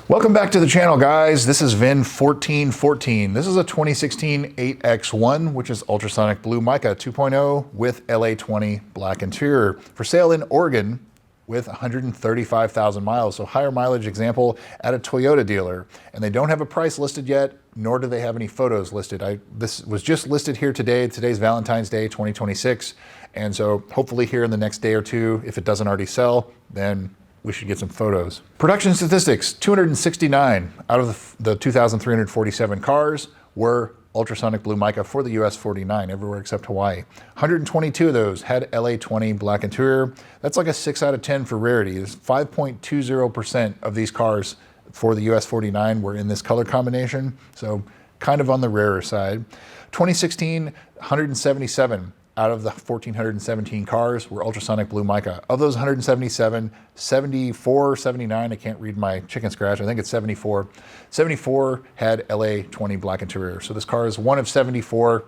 Welcome back to the channel, guys. This is VIN1414. This is a 2016 8X1, which is ultrasonic blue mica 2.0 with LA20 black interior, for sale in Oregon with 135,000 miles. So higher mileage example at a Toyota dealer. And they don't have a price listed yet, nor do they have any photos listed. This was just listed here today. Today's Valentine's Day 2026. And so hopefully here in the next day or two, if it doesn't already sell, then we should get some photos. Production statistics: 269 out of the 2,347 cars were ultrasonic blue mica for the US 49, everywhere except Hawaii. 122 of those had LA20 black interior. That's like a 6 out of 10 for rarity. 5.20% of these cars for the US 49 were in this color combination, so kind of on the rarer side. 2016, 177 out of the 1,417 cars were ultrasonic blue mica. Of those 177, 74, 79, I can't read my chicken scratch, I think it's 74. 74 had LA20 black interior. So this car is one of 74,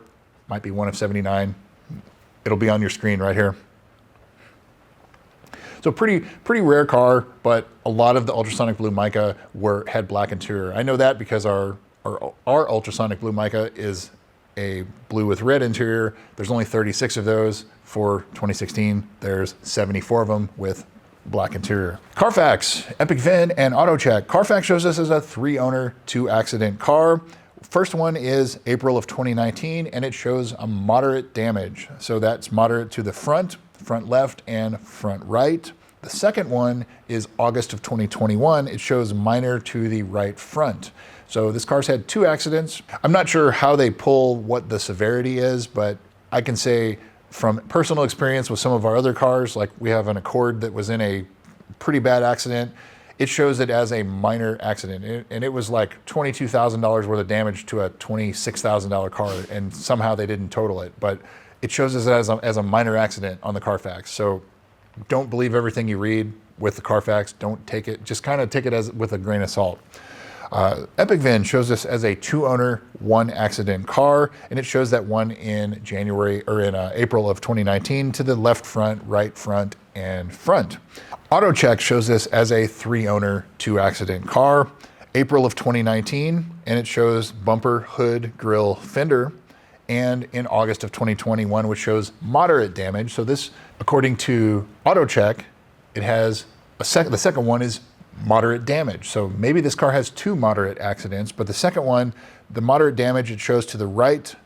might be one of 79. It'll be on your screen right here. So pretty rare car, but a lot of the ultrasonic blue mica had black interior. I know that because our ultrasonic blue mica is a blue with red interior. There's only 36 of those for 2016. There's 74 of them with black interior. Carfax, Epic VIN, and AutoCheck. Carfax shows this as a 3-owner, 2-accident car. First one is April of 2019, and it shows a moderate damage. So that's moderate to the front left, and front right. The second one is August of 2021. It shows minor to the right front. So this car's had 2 accidents. I'm not sure how they pull what the severity is, but I can say from personal experience with some of our other cars, like we have an Accord that was in a pretty bad accident, it shows it as a minor accident. And it was like $22,000 worth of damage to a $26,000 car, and somehow they didn't total it. But it shows it as a minor accident on the Carfax. So don't believe everything you read with the Carfax. Don't take it, just kind of take it with a grain of salt. Epic VIN shows this as a 2-owner, 1-accident car, and it shows that one in April of 2019 to the left front, right front, and front. AutoCheck shows this as a 3-owner, 2-accident car, April of 2019, and it shows bumper, hood, grille, fender, and in August of 2021, which shows moderate damage. So this, according to AutoCheck, it has the second one is moderate damage. So maybe this car has 2 moderate accidents, but the second one, the moderate damage, it shows to the right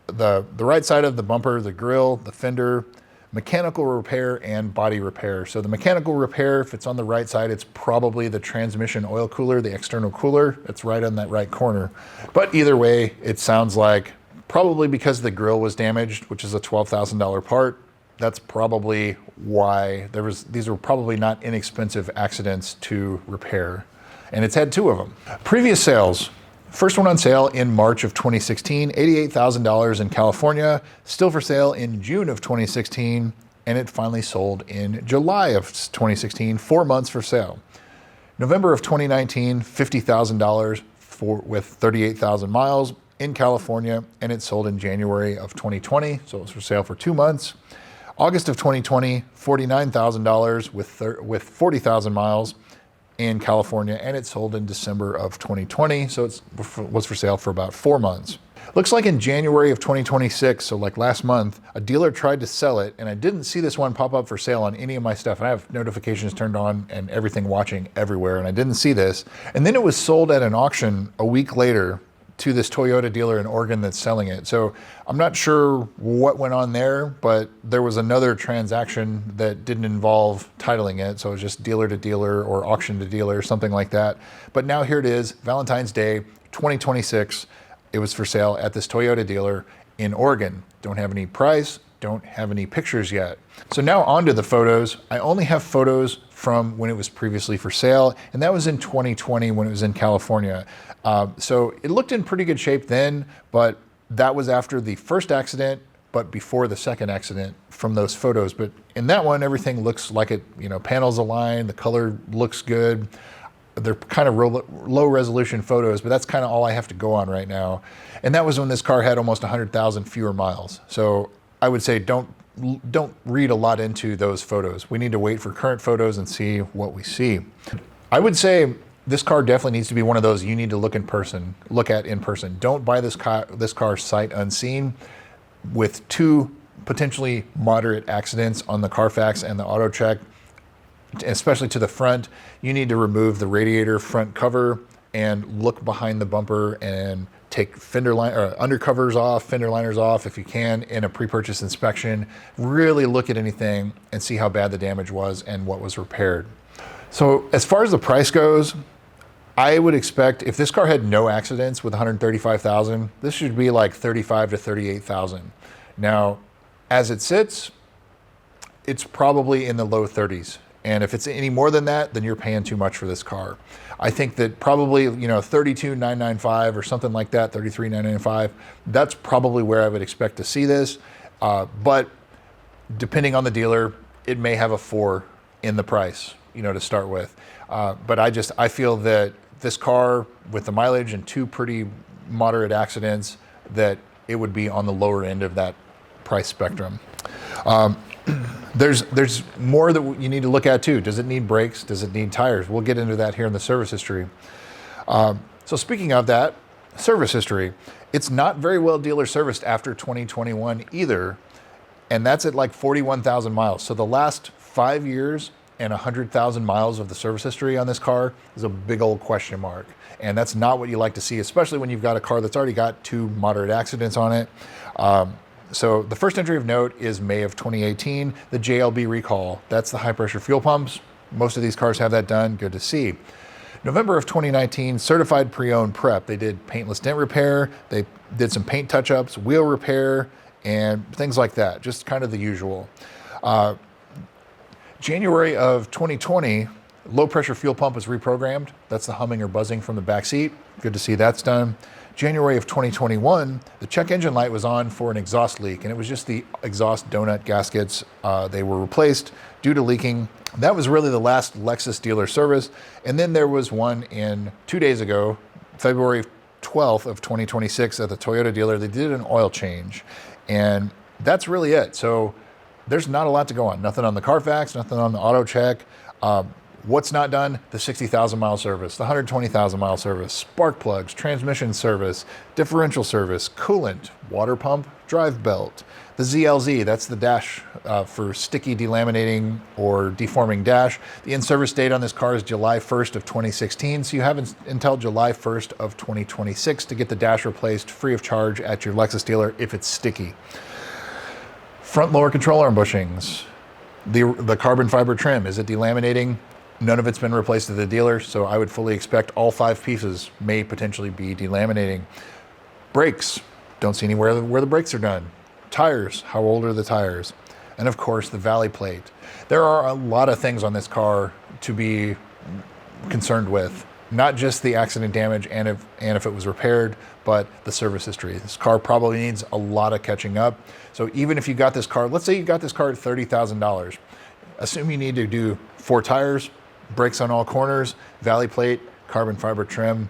side of the bumper, the grille, the fender, mechanical repair, and body repair. So the mechanical repair, if it's on the right side, it's probably the transmission oil cooler, the external cooler. It's right on that right corner. But either way, it sounds like probably because the grille was damaged, which is a $12,000 part. That's probably why these were probably not inexpensive accidents to repair. And it's had 2 of them. Previous sales. First one on sale in March of 2016, $88,000 in California, still for sale in June of 2016, and it finally sold in July of 2016, 4 months for sale. November of 2019, $50,000 with 38,000 miles in California, and it sold in January of 2020, so it was for sale for 2 months. August of 2020, $49,000 with 40,000 miles in California, and it sold in December of 2020, so it was for sale for about 4 months. Looks like in January of 2026, so like last month, a dealer tried to sell it, and I didn't see this one pop up for sale on any of my stuff. I have notifications turned on and everything watching everywhere, and I didn't see this. And then it was sold at an auction a week later to this Toyota dealer in Oregon that's selling it. So I'm not sure what went on there, but there was another transaction that didn't involve titling it. So it was just dealer to dealer or auction to dealer, something like that. But now here it is, Valentine's Day, 2026. It was for sale at this Toyota dealer in Oregon. Don't have any price, don't have any pictures yet. So now onto the photos. I only have photos from when it was previously for sale, and that was in 2020 when it was in California. So it looked in pretty good shape then, but that was after the first accident, but before the second accident from those photos. But in that one, everything looks like it, panels align, the color looks good. They're kind of low resolution photos, but that's kind of all I have to go on right now. And that was when this car had almost 100,000 fewer miles. So I would say don't read a lot into those photos. We need to wait for current photos and see what we see. I would say this car definitely needs to be one of those you need to look at in person. Don't buy this car sight unseen with two potentially moderate accidents on the Carfax and the auto check, especially to the front. You need to remove the radiator front cover and look behind the bumper and take undercovers off, fender liners off if you can in a pre-purchase inspection. Really look at anything and see how bad the damage was and what was repaired. So as far as the price goes, I would expect if this car had no accidents with 135,000, this should be like 35 to 38,000. Now, as it sits, it's probably in the low 30s. And if it's any more than that, then you're paying too much for this car. I think that probably, 32,995 or something like that, 33,995, that's probably where I would expect to see this. But depending on the dealer, it may have a 4 in the price, to start with. But I feel that this car with the mileage and 2 pretty moderate accidents, that it would be on the lower end of that price spectrum. There's more that you need to look at too. Does it need brakes? Does it need tires? We'll get into that here in the service history. So speaking of that, service history, it's not very well dealer serviced after 2021 either. And that's at like 41,000 miles. So the last 5 years and 100,000 miles of the service history on this car is a big old question mark. And that's not what you like to see, especially when you've got a car that's already got 2 moderate accidents on it. So the first entry of note is May of 2018, the JLB recall. That's the high pressure fuel pumps. Most of these cars have that done. Good to see. November of 2019, certified pre-owned prep. They did paintless dent repair. They did some paint touch-ups, wheel repair, and things like that. Just kind of the usual. January of 2020, low pressure fuel pump was reprogrammed. That's the humming or buzzing from the back seat. Good to see that's done. January of 2021, the check engine light was on for an exhaust leak, and it was just the exhaust donut gaskets. They were replaced due to leaking. That was really the last Lexus dealer service. And then there was one in 2 days ago, February 12th of 2026 at the Toyota dealer. They did an oil change, and that's really it. So there's not a lot to go on. Nothing on the Carfax, nothing on the auto check. What's not done? The 60,000 mile service, the 120,000 mile service, spark plugs, transmission service, differential service, coolant, water pump, drive belt, the ZLZ, that's the dash for sticky delaminating or deforming dash. The in-service date on this car is July 1st of 2016, so you have until July 1st of 2026 to get the dash replaced free of charge at your Lexus dealer if it's sticky. Front lower control arm bushings, the carbon fiber trim, is it delaminating? None of it's been replaced at the dealer, so I would fully expect all 5 pieces may potentially be delaminating. Brakes, don't see anywhere where the brakes are done. Tires, how old are the tires? And of course, the valley plate. There are a lot of things on this car to be concerned with, not just the accident damage and if it was repaired, but the service history. This car probably needs a lot of catching up. So even if you got this car, let's say you got this car at $30,000, assume you need to do 4 tires, brakes on all corners, valley plate, carbon fiber trim,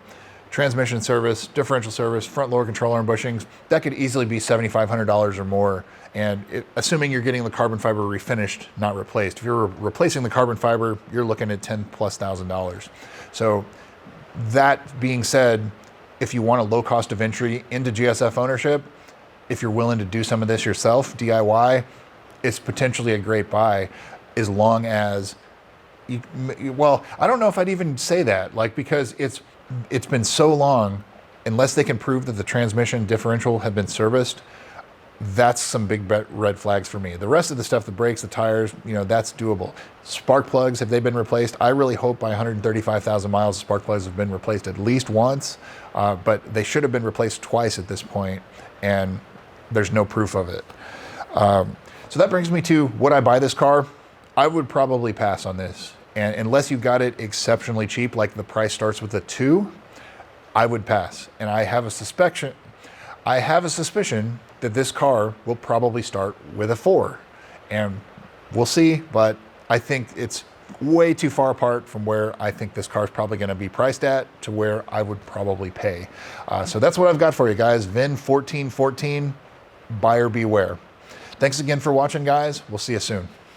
transmission service, differential service, front lower control arm bushings. That could easily be $7,500 or more. And assuming you're getting the carbon fiber refinished, not replaced. If you're replacing the carbon fiber, you're looking at $10,000+. So that being said, if you want a low cost of entry into GSF ownership, if you're willing to do some of this yourself, DIY, it's potentially a great buy, as long as well, I don't know if I'd even say that, because it's been so long, unless they can prove that the transmission differential have been serviced, that's some big red flags for me. The rest of the stuff, the brakes, the tires, that's doable. Spark plugs, have they been replaced? I really hope by 135,000 miles, spark plugs have been replaced at least once, but they should have been replaced twice at this point, and there's no proof of it. So that brings me to, would I buy this car? I would probably pass on this. And unless you got it exceptionally cheap, like the price starts with a 2, I would pass. And I have a suspicion that this car will probably start with a 4. And we'll see, but I think it's way too far apart from where I think this car is probably going to be priced at to where I would probably pay. So that's what I've got for you guys. VIN 1414, buyer beware. Thanks again for watching, guys. We'll see you soon.